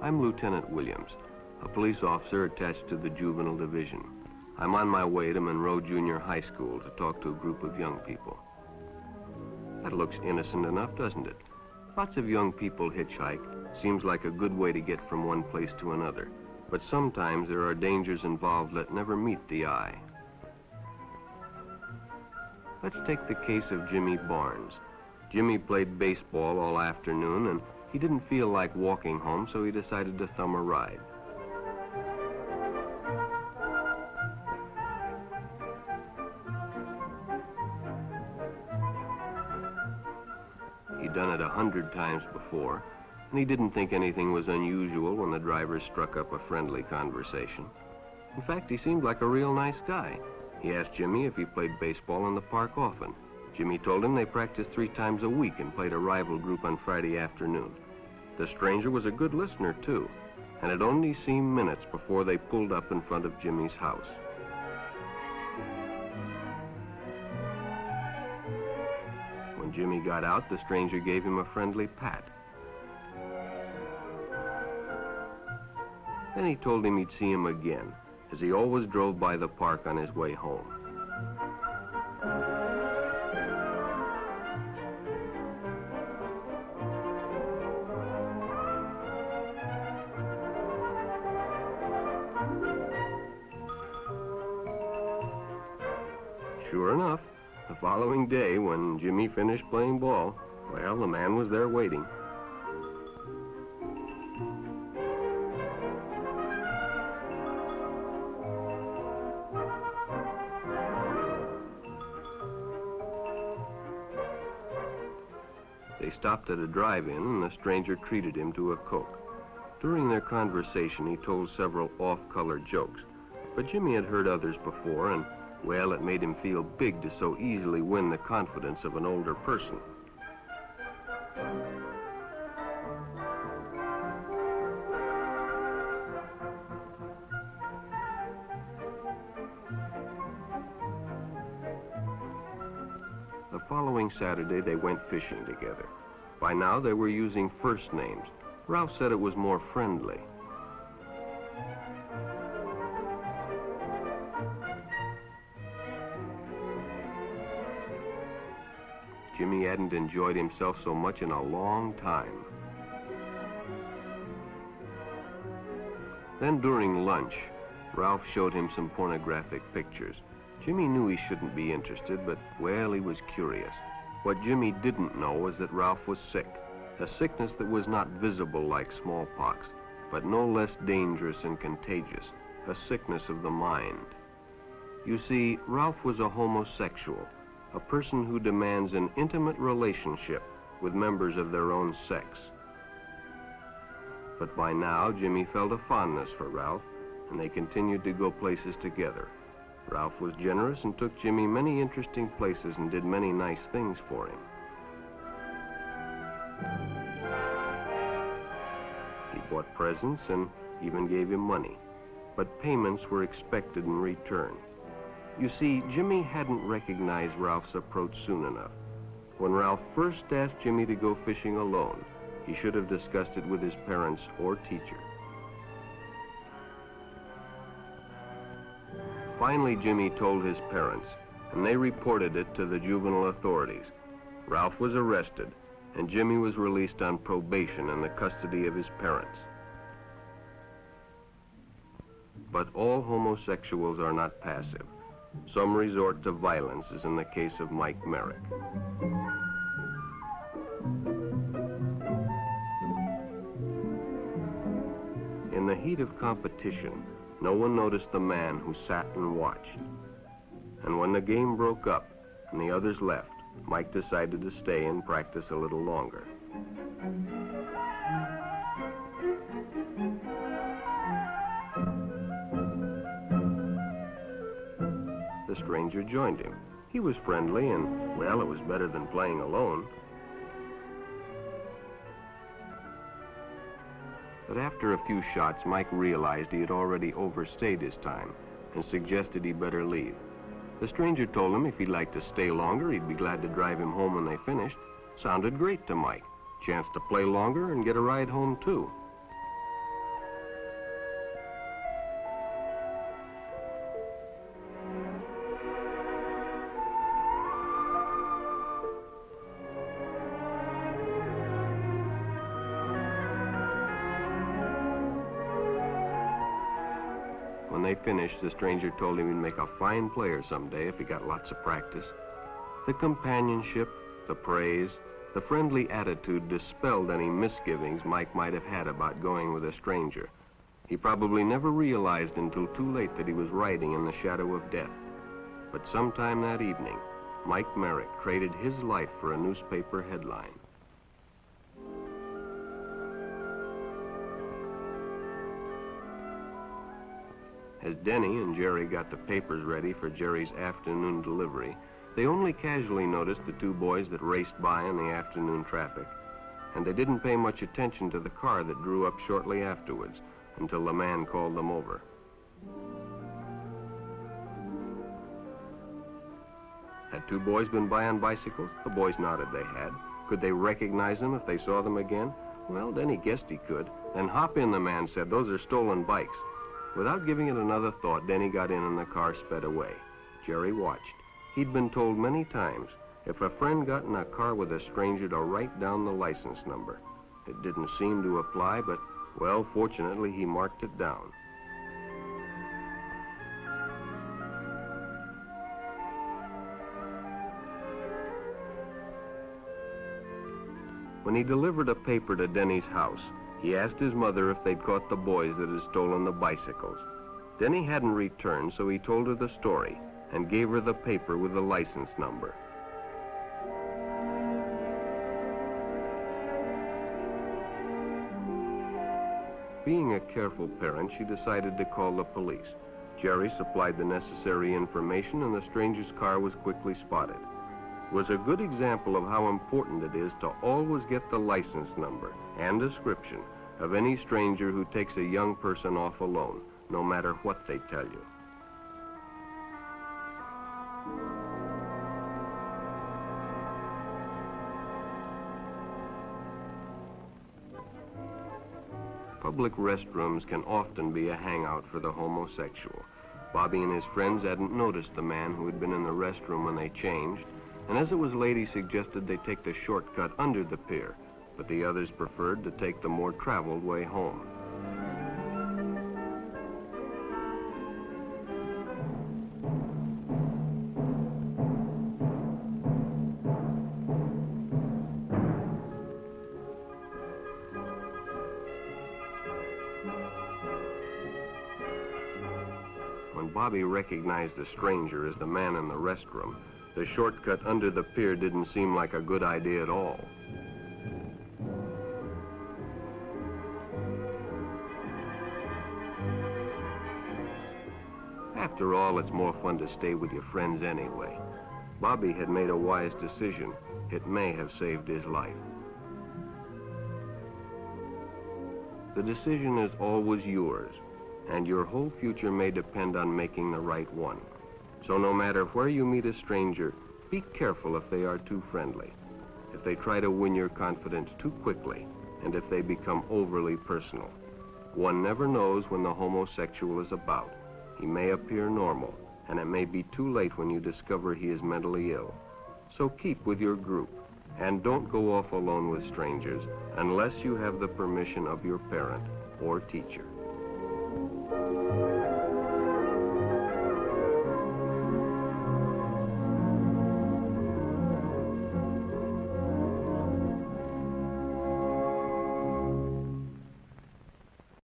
I'm Lieutenant Williams, a police officer attached to the Juvenile Division. I'm on my way to Monroe Junior High School to talk to a group of young people. That looks innocent enough, doesn't it? Lots of young people hitchhike. Seems like a good way to get from one place to another. But sometimes there are dangers involved that never meet the eye. Let's take the case of Jimmy Barnes. Jimmy played baseball all afternoon and he didn't feel like walking home, so he decided to thumb a ride. He'd done it 100 times before, and he didn't think anything was unusual when the driver struck up a friendly conversation. In fact, he seemed like a real nice guy. He asked Jimmy if he played baseball in the park often. Jimmy told him they practiced 3 times a week and played a rival group on Friday afternoon. The stranger was a good listener, too, and it only seemed minutes before they pulled up in front of Jimmy's house. When Jimmy got out, the stranger gave him a friendly pat. Then he told him he'd see him again, as he always drove by the park on his way home. Sure enough, the following day, when Jimmy finished playing ball, well, the man was there waiting. They stopped at a drive-in, and the stranger treated him to a Coke. During their conversation, he told several off-color jokes, but Jimmy had heard others before, and, well, it made him feel big to so easily win the confidence of an older person. The following Saturday, they went fishing together. By now, they were using first names. Ralph said it was more friendly. Jimmy hadn't enjoyed himself so much in a long time. Then during lunch, Ralph showed him some pornographic pictures. Jimmy knew he shouldn't be interested, but, well, he was curious. What Jimmy didn't know was that Ralph was sick, a sickness that was not visible like smallpox, but no less dangerous and contagious, a sickness of the mind. You see, Ralph was a homosexual, a person who demands an intimate relationship with members of their own sex. But by now, Jimmy felt a fondness for Ralph, and they continued to go places together. Ralph was generous and took Jimmy many interesting places and did many nice things for him. He bought presents and even gave him money, but payments were expected in return. You see, Jimmy hadn't recognized Ralph's approach soon enough. When Ralph first asked Jimmy to go fishing alone, he should have discussed it with his parents or teacher. Finally, Jimmy told his parents, and they reported it to the juvenile authorities. Ralph was arrested, and Jimmy was released on probation in the custody of his parents. But all homosexuals are not passive. Some resort to violence, as in the case of Mike Merrick. In the heat of competition, no one noticed the man who sat and watched. And when the game broke up and the others left, Mike decided to stay and practice a little longer. The stranger joined him. He was friendly and, well, it was better than playing alone. But after a few shots, Mike realized he had already overstayed his time and suggested he better leave. The stranger told him if he'd like to stay longer, he'd be glad to drive him home when they finished. Sounded great to Mike. Chance to play longer and get a ride home, too. When they finished, the stranger told him he'd make a fine player someday if he got lots of practice. The companionship, the praise, the friendly attitude dispelled any misgivings Mike might have had about going with a stranger. He probably never realized until too late that he was riding in the shadow of death. But sometime that evening, Mike Merrick traded his life for a newspaper headline. As Denny and Jerry got the papers ready for Jerry's afternoon delivery, they only casually noticed the two boys that raced by in the afternoon traffic, and they didn't pay much attention to the car that drew up shortly afterwards until the man called them over. Had two boys been by on bicycles? The boys nodded they had. Could they recognize them if they saw them again? Well, Denny guessed he could. Then hop in, the man said. Those are stolen bikes. Without giving it another thought, Denny got in and the car sped away. Jerry watched. He'd been told many times, if a friend got in a car with a stranger, to write down the license number. It didn't seem to apply, but, well, fortunately, he marked it down. When he delivered a paper to Denny's house, he asked his mother if they'd caught the boys that had stolen the bicycles. Denny hadn't returned, so he told her the story and gave her the paper with the license number. Being a careful parent, she decided to call the police. Jerry supplied the necessary information, and the stranger's car was quickly spotted. It was a good example of how important it is to always get the license number and description of any stranger who takes a young person off alone, no matter what they tell you. Public restrooms can often be a hangout for the homosexual. Bobby and his friends hadn't noticed the man who had been in the restroom when they changed, and as it was late, he suggested they take the shortcut under the pier, but the others preferred to take the more traveled way home. When Bobby recognized the stranger as the man in the restroom, the shortcut under the pier didn't seem like a good idea at all. After all, it's more fun to stay with your friends anyway. Bobby had made a wise decision. It may have saved his life. The decision is always yours, and your whole future may depend on making the right one. So no matter where you meet a stranger, be careful if they are too friendly, if they try to win your confidence too quickly, and if they become overly personal. One never knows when the homosexual is about. He may appear normal, and it may be too late when you discover he is mentally ill. So keep with your group, and don't go off alone with strangers unless you have the permission of your parent or teacher.